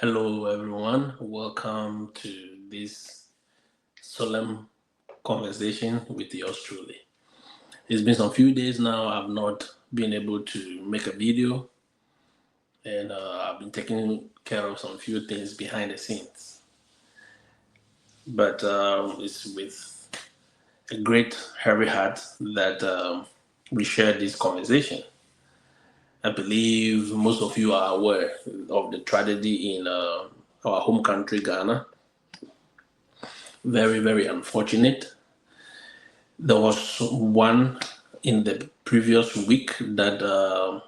Hello, everyone. Welcome to this solemn conversation with yours truly. It's been some few days now. I've not been able to make a video, and I've been taking care of some few things behind the scenes. But it's with a great heavy heart that we share this conversation. I believe most of you are aware of the tragedy in our home country, Ghana. Very, very unfortunate. There was one in the previous week that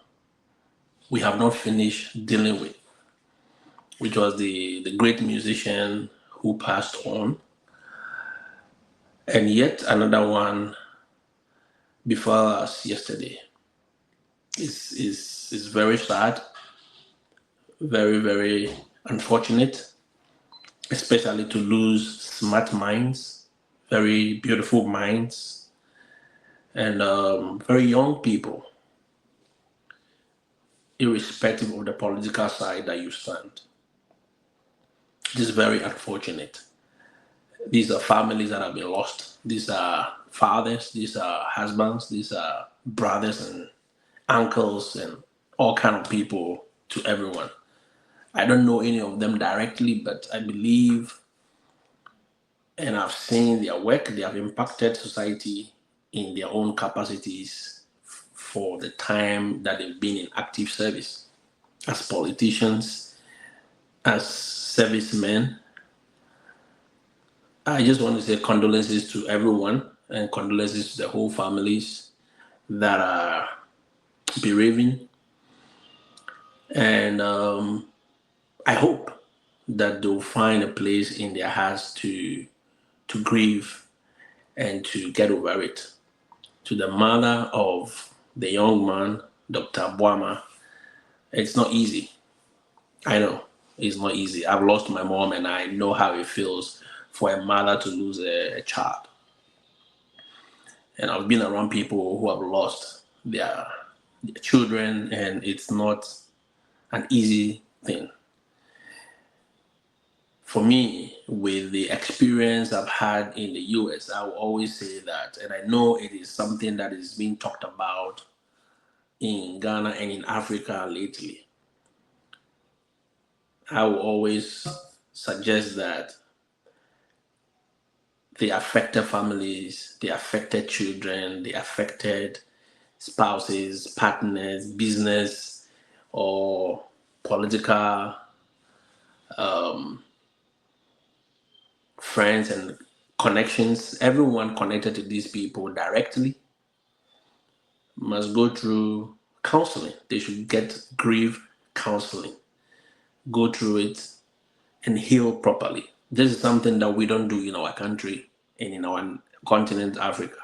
we have not finished dealing with, which was the great musician who passed on, and yet another one before us yesterday. Is very sad, very, very unfortunate, especially to lose smart minds, very beautiful minds, and very young people, irrespective of the political side that you stand. It is very unfortunate. These are families that have been lost. These are fathers, these are husbands, these are brothers and uncles and all kind of people to everyone. I don't know any of them directly, but I believe and I've seen their work. They have impacted society in their own capacities for the time that they've been in active service as politicians, as servicemen. I just want to say condolences to everyone and condolences to the whole families that are bereaving. And I hope that they'll find a place in their hearts to grieve and to get over it. To the mother of the young man, Dr. Boama, it's not easy. I know it's not easy. I've lost my mom and I know how it feels for a mother to lose a child. And I've been around people who have lost their children, and it's not an easy thing. For me, with the experience I've had in the US, I will always say that, and I know it is something that is being talked about in Ghana and in Africa lately. I will always suggest that the affected families, the affected children, the affected spouses, partners, business, or political friends and connections, everyone connected to these people directly must go through counseling. They should get grief counseling, go through it, and heal properly. This is something that we don't do in our country and in our continent, Africa.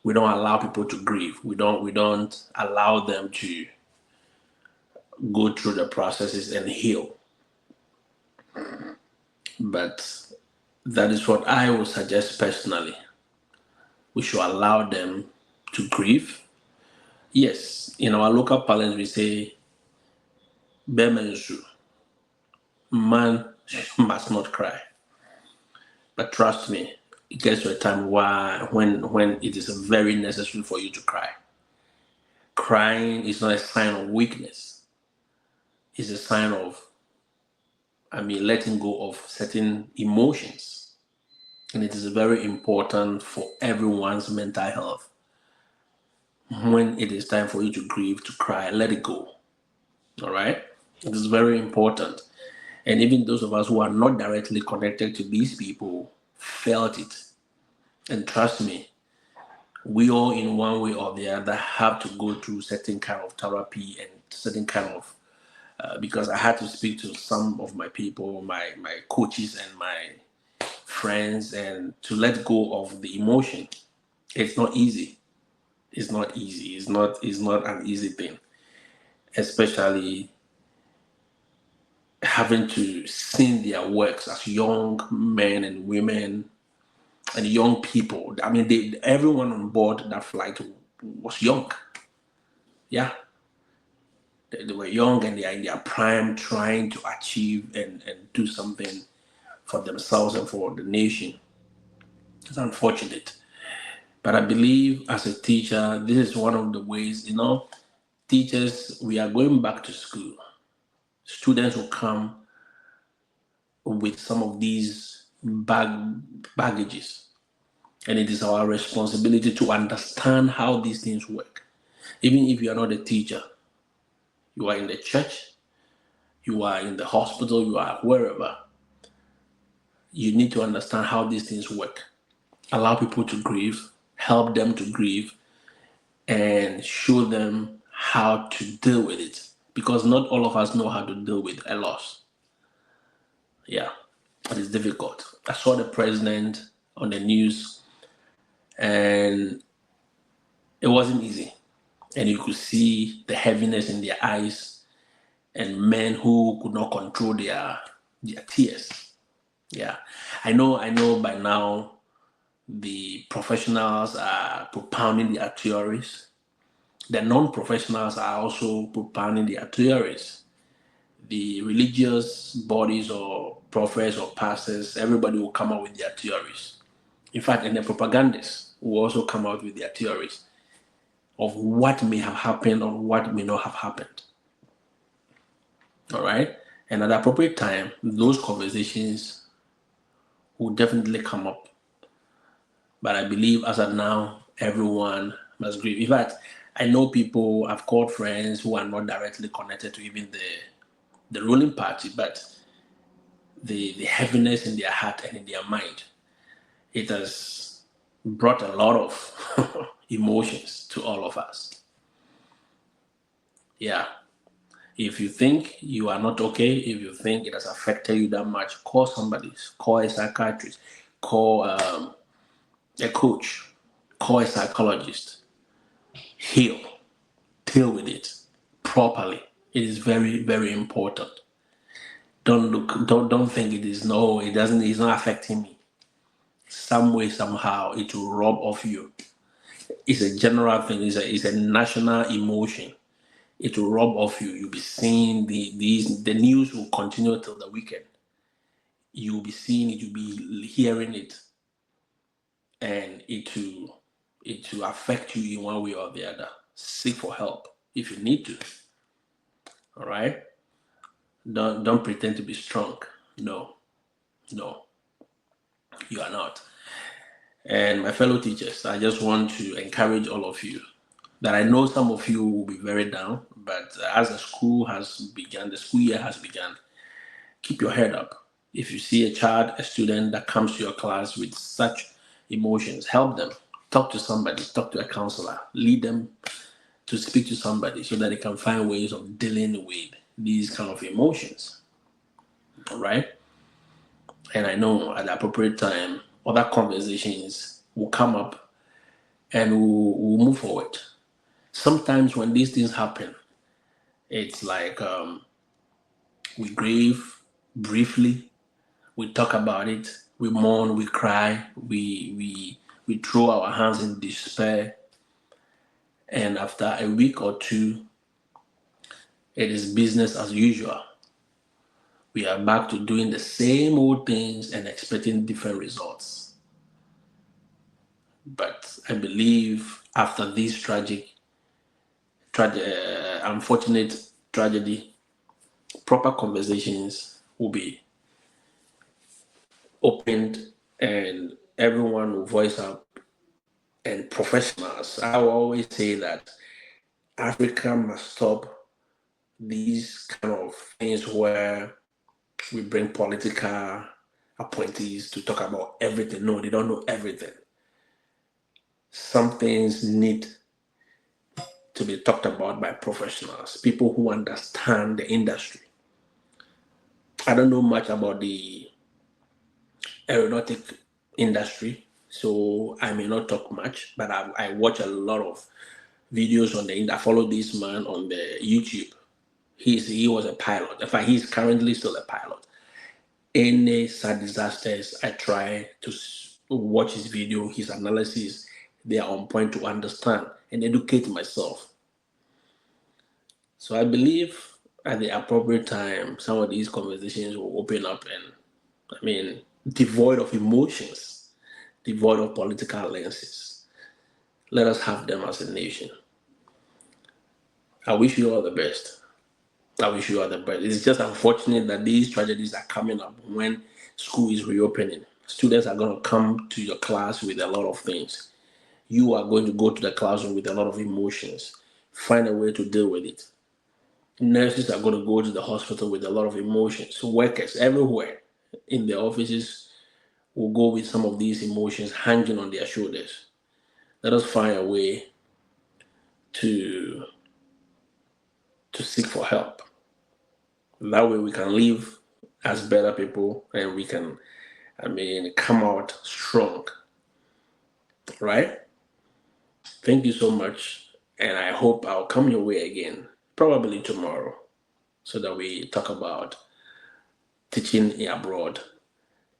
We don't allow people to grieve. We don't allow them to go through the processes and heal. But that is what I would suggest personally. We should allow them to grieve. Yes, in our local parlance, we say, "Bemensu," man must not cry. But trust me, it gets to a time when it is very necessary for you to cry. Crying is not a sign of weakness. It's a sign of, letting go of certain emotions. And it is very important for everyone's mental health. When it is time for you to grieve, to cry, let it go. All right? It is very important. And even those of us who are not directly connected to these people felt it. And trust me, we all in one way or the other have to go through certain kind of therapy and certain kind of because I had to speak to some of my people, my coaches and my friends, and to let go of the emotion. It's not easy. It's not easy. It's not an easy thing, especially having to sing their works as young men and women and young people. Everyone on board that flight was young. Yeah. They were young and they are in their prime, trying to achieve and do something for themselves and for the nation. It's unfortunate. But I believe as a teacher, this is one of the ways, teachers, we are going back to school. Students will come with some of these baggages. And it is our responsibility to understand how these things work. Even if you are not a teacher, you are in the church, you are in the hospital, you are wherever, you need to understand how these things work. Allow people to grieve, help them to grieve, and show them how to deal with it. Because not all of us know how to deal with a loss. Yeah, it is difficult. I saw the president on the news and it wasn't easy. And you could see the heaviness in their eyes and men who could not control their tears. Yeah. I know by now the professionals are propounding their theories. The non-professionals are also propounding their theories. The religious bodies or prophets or pastors, everybody will come out with their theories. In fact, and the propagandists will also come out with their theories of what may have happened or what may not have happened. All right? And at the appropriate time, those conversations will definitely come up. But I believe as of now, everyone must grieve. In fact, I know people, I've called friends who are not directly connected to even the ruling party, but the heaviness in their heart and in their mind, it has brought a lot of emotions to all of us. Yeah. If you think you are not okay, if you think it has affected you that much, call somebody, call a psychiatrist, call a coach, call a psychologist, heal, deal with it properly. It is very, very important. Don't think it is no, it doesn't, it's not affecting me. Some way, somehow, it will rub off you. It's a general thing, it's a national emotion. It will rub off you. You'll be seeing the news will continue till the weekend. You'll be seeing it, you'll be hearing it, and it will affect you in one way or the other. Seek for help if you need to. All right. Don't pretend to be strong. No, no, you are not. And my fellow teachers, I just want to encourage all of you that I know some of you will be very down, but as the school has begun, the school year has begun, keep your head up. If you see a child, a student that comes to your class with such emotions, help them. Talk to somebody, talk to a counselor, lead them to speak to somebody so that they can find ways of dealing with these kind of emotions. All right? And I know at the appropriate time, other conversations will come up and we'll move forward. Sometimes when these things happen, it's like we grieve briefly, we talk about it, we mourn, we cry, we throw our hands in despair, and after a week or two, it is business as usual. We are back to doing the same old things and expecting different results. But I believe after this unfortunate tragedy, proper conversations will be opened and everyone will voice up. And professionals, I will always say that Africa must stop these kind of things where we bring political appointees to talk about everything. No, they don't know everything. Some things need to be talked about by professionals, people who understand the industry. I don't know much about the aeronautic industry, so I may not talk much, but I watch a lot of videos on the internet. I follow this man on the YouTube. He was a pilot. In fact, he's currently still a pilot. Any sad disasters, I try to watch his video, his analysis. They are on point to understand and educate myself. So I believe at the appropriate time, some of these conversations will open up and, I mean, devoid of emotions, devoid of political lenses. Let us have them as a nation. I wish you all the best. I wish you all the best. It's just unfortunate that these tragedies are coming up when school is reopening. Students are going to come to your class with a lot of things. You are going to go to the classroom with a lot of emotions. Find a way to deal with it. Nurses are going to go to the hospital with a lot of emotions. Workers everywhere in the offices will go with some of these emotions hanging on their shoulders. Let us find a way to seek for help. That way we can live as better people and we can, I mean, come out strong. Right? Thank you so much. And I hope I'll come your way again, probably tomorrow, so that we talk about teaching abroad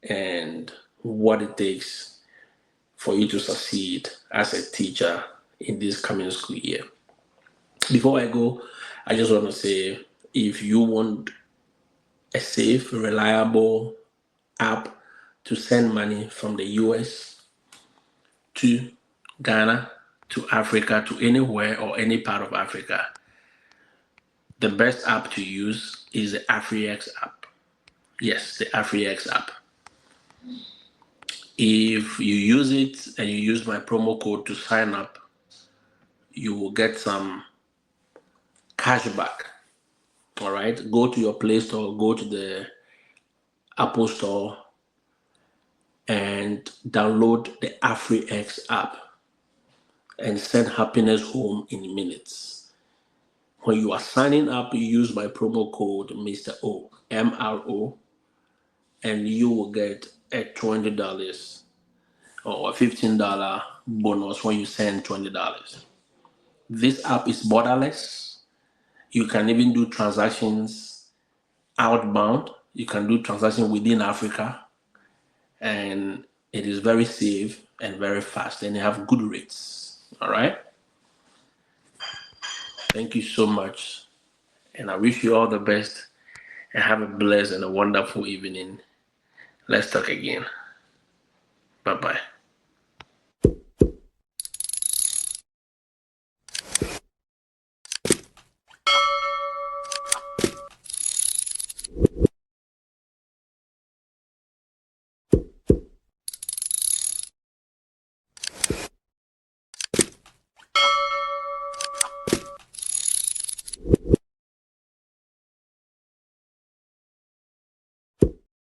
and what it takes for you to succeed as a teacher in this coming school year. Before I go, I just want to say if you want a safe, reliable app to send money from the US to Ghana to Africa to anywhere or any part of Africa, the best app to use is the AfriX app. Yes, the AfriX app. If you use it and you use my promo code to sign up, you will get some cashback. All right, go to your Play Store, go to the Apple Store, and download the AfriX app and send happiness home in minutes. When you are signing up, you use my promo code Mr. O, MRO, and you will get a $20 or a $15 bonus when you send $20. This app is borderless. You can even do transactions outbound. You can do transactions within Africa, and it is very safe and very fast, and you have good rates. All right. Thank you so much, and I wish you all the best. And have a blessed and a wonderful evening. Let's talk again. Bye bye.